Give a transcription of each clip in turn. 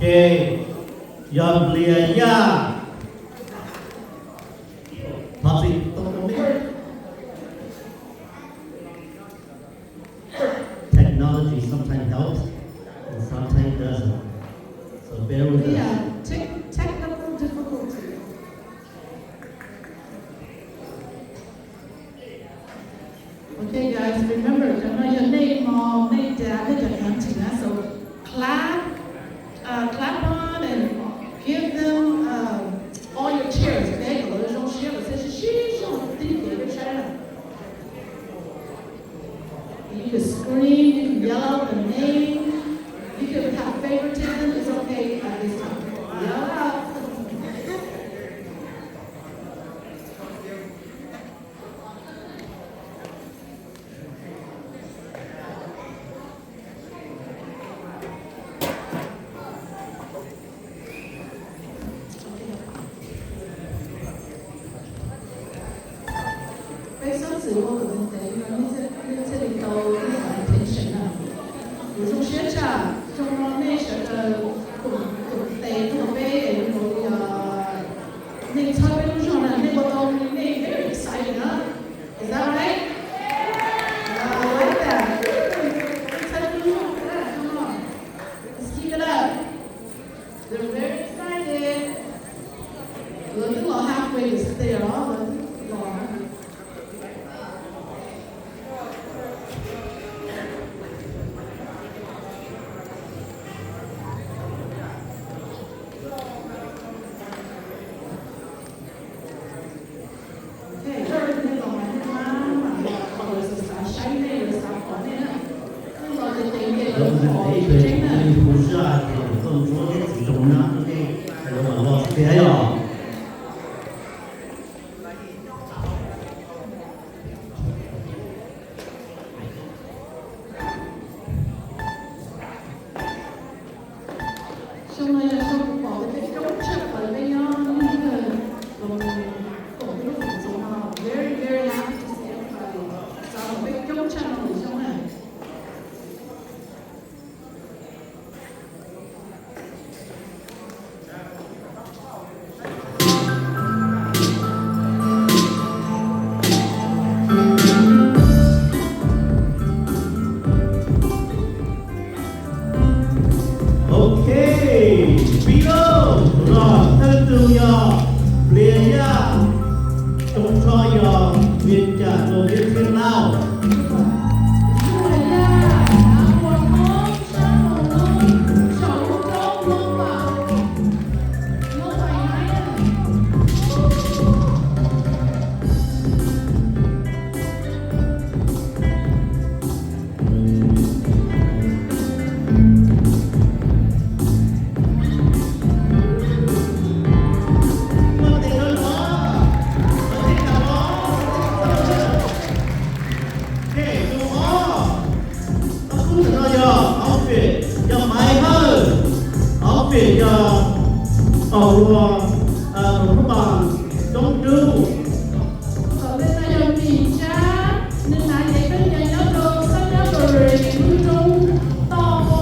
Okay, Yon Lia Topic technology sometimes helps and sometimes doesn't. So bear with us. Yeah, technical difficulty. Okay, guys, remember, your name, mom, name, dad, name, auntie, so clap on and give them all your cheers. Okay, 有的时候 share 的是嘘声，自己给个 share. You can scream, you can yell out the name, you can have favoritism. It's okay at this time. Yell out. Very excited, huh? Is that right? I like that. Come on. Let's keep it up. They're very excited. Look a little halfway to stay at all. Very, very happy to see everybody. So, big jump channel is your man. Okay, Vino, thân từ nhỏ, liền nha, trong cho nhỏ, viên trả đồ viên thiên lao. Outfit ở các bạn trong trường. Bên này là mình cha, nên là để bên nhà nhớ đồ, sắp nhớ đồ rồi mình trung to vô.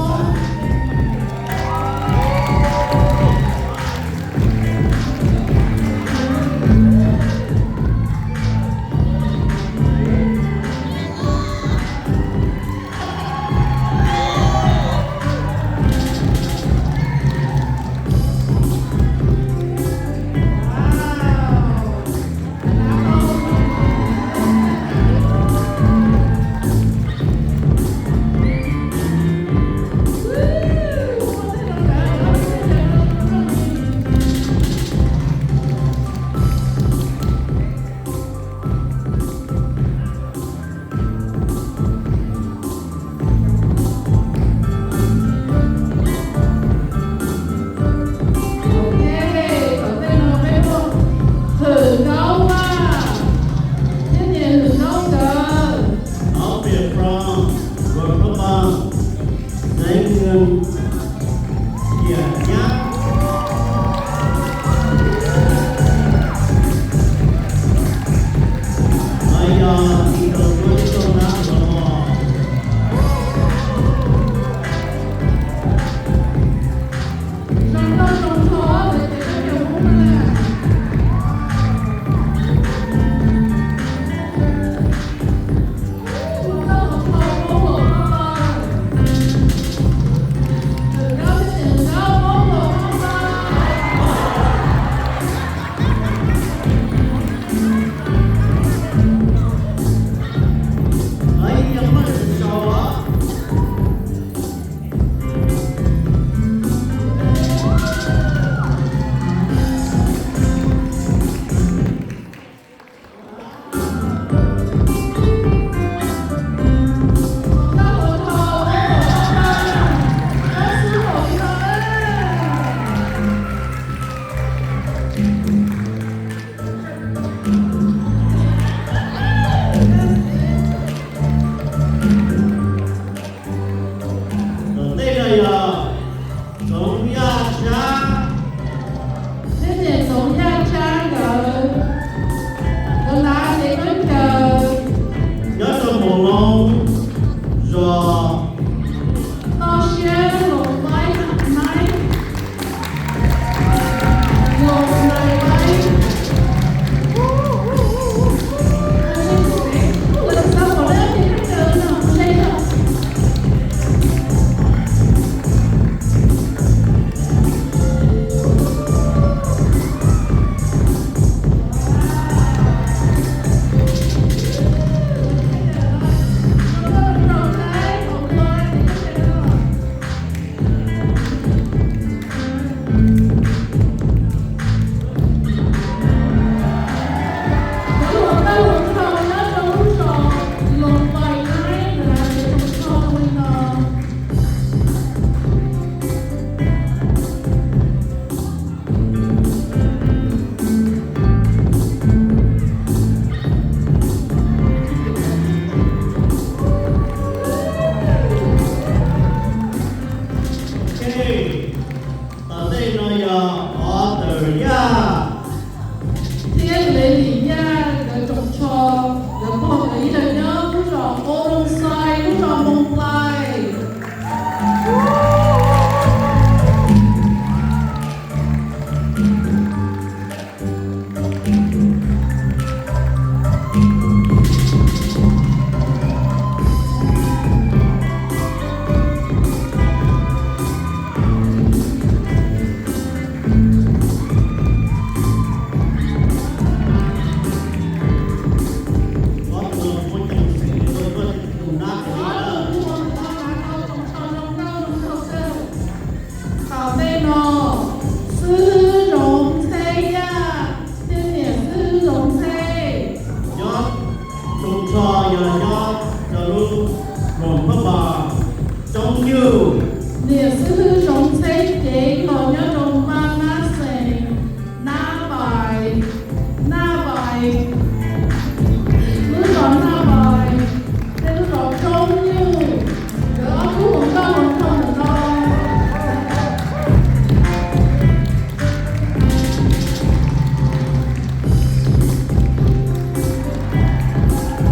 Sống ya cha. thế thì sống nha cha gỡ gỡ lá để nói chờ Nhớ cho một lòng. Rồi. to share lột máy máy lột này máy lần sau vào đây thì nó chờ nào đây nào Okay. Ở đây nó giờ order ya. Thiên lệ lý nha, để trồng trò, để phòng lý để nhớ, lúc trò ô đông sai, lúc trò mông lai. Có người muốn chồng sĩ tôi có thể cùng nát cái Đó, đó. đúng rồi, đó là câu trồng trò nông rau, nông rau kêu. Khảo đây nọ, sư rộng thế nha, thiên địa sư rộng thế. Nhớ trông cho giờ nhớ giờ luôn rộn bất bà trong như Địa sư rộng thế chế có nhớ rộng ma na sề, na bài. Lúc đó na bài, thế lúc đó trông như, đỡ chú không cho một không được đâu.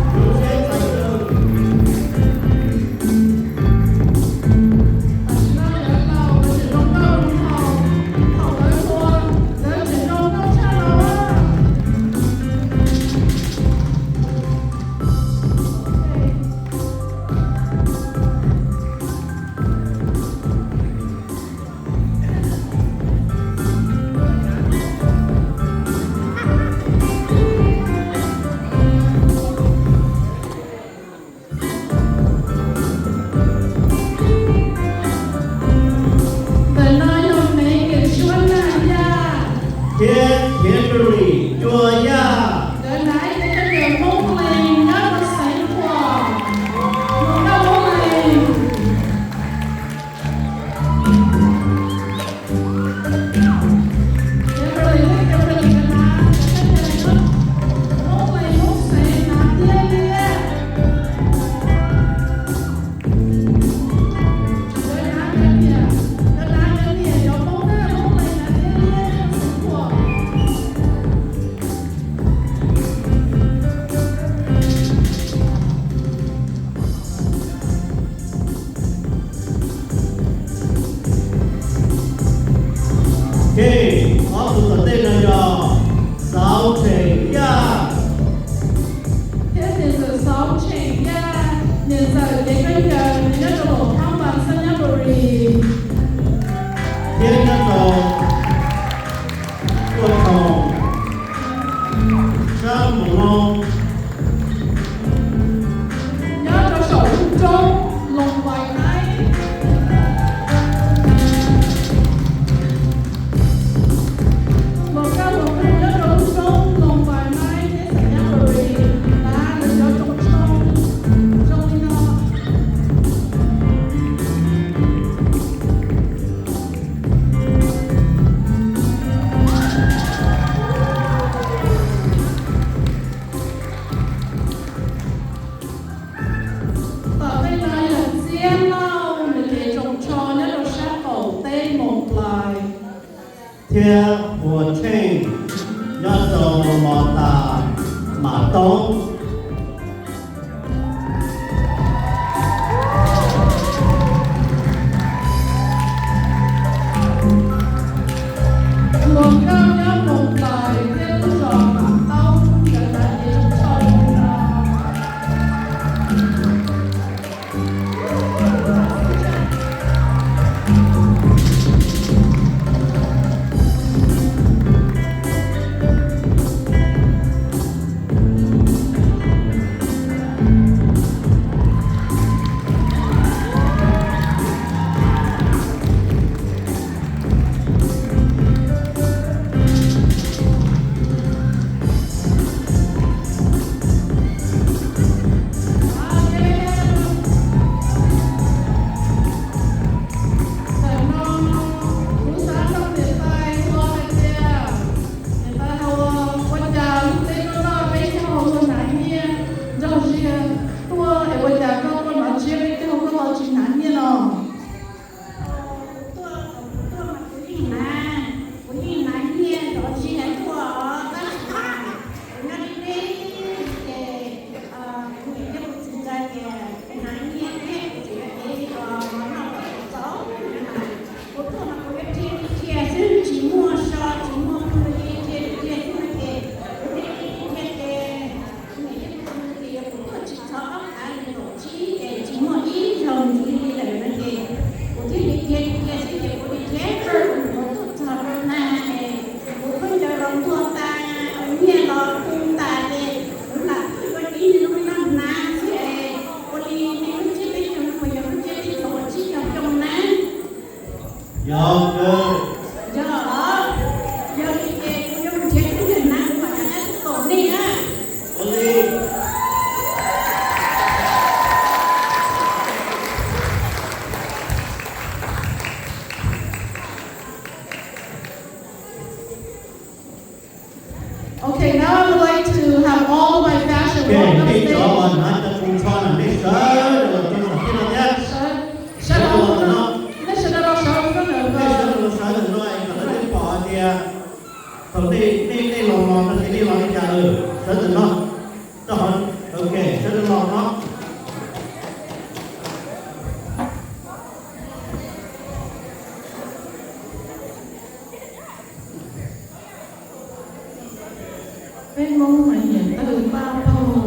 lúc sẽ thành được. Thiên History chùa ya. Okay, ở từ tận đây là giờ sáu trẻ ya. Thiên nhân đồ chùa thòng sa mù long Nhớ cho sổ trốn lồng vài này. Một Thiên của trên nhớ dầu mò tà mà tông Luồng cao nhớ một tài thiên giò bản tông để đại diện cho đồng bào. Okay, now I would like to have all my fashion walk Okay, on đi cho stage. bạn nói cho cùng cho là biết sớ rồi cho nó biết là nhé. Shut up. Let's shut up. Shut up. Bây giờ nó sớ rồi nói là nó đi bỏ thì thường đi lòng nó thì đi lòng nhà sớ rồi nó. Cho họ ok, sớ rồi lòng nó. Bên mông mà hiện từ bao lâu,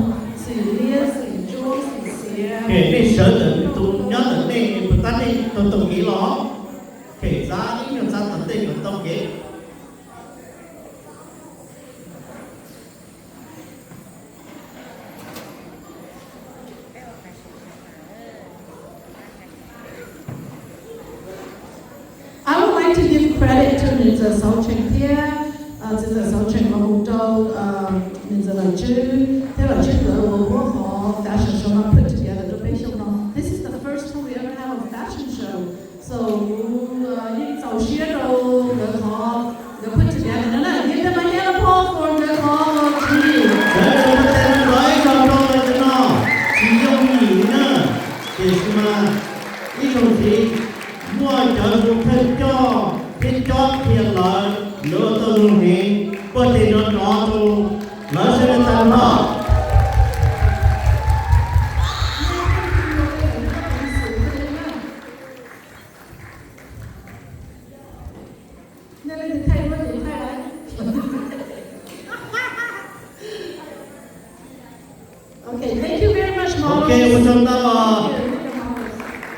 sự lia, sự chúa, sự xìa. Kể đi sớ rồi tôi nhớ tới đây mình ta đi tôi tổng nghĩ nó. Kể ra những người ta tận tình của tổng nghĩ. I would like to give credit to Ms. Sâu Trinh Thia, Ms. Sâu Trinh Mà Hùng Châu, Ms. Lai Chư, thế là trước cửa của Quốc Họ Fashion Show I put together. Tôi biết không nó. This is the first time we ever have a fashion show. So, những dầu xía đâu, người họ, they put together. Nó là give them a hand applause for người họ chi. Sớ rồi nó tên nói cho nó. Chỉ dùng gì nữa. Thì mà ý dùng gì mua cho dùng thêm cho thiệt lợi lỡ tôi dùng hình có thể nó tôi lỡ sẽ được tạm nó. Nên là thay mất gì thay đấy. Okay, thank you very much, models. Ok, một trăm ta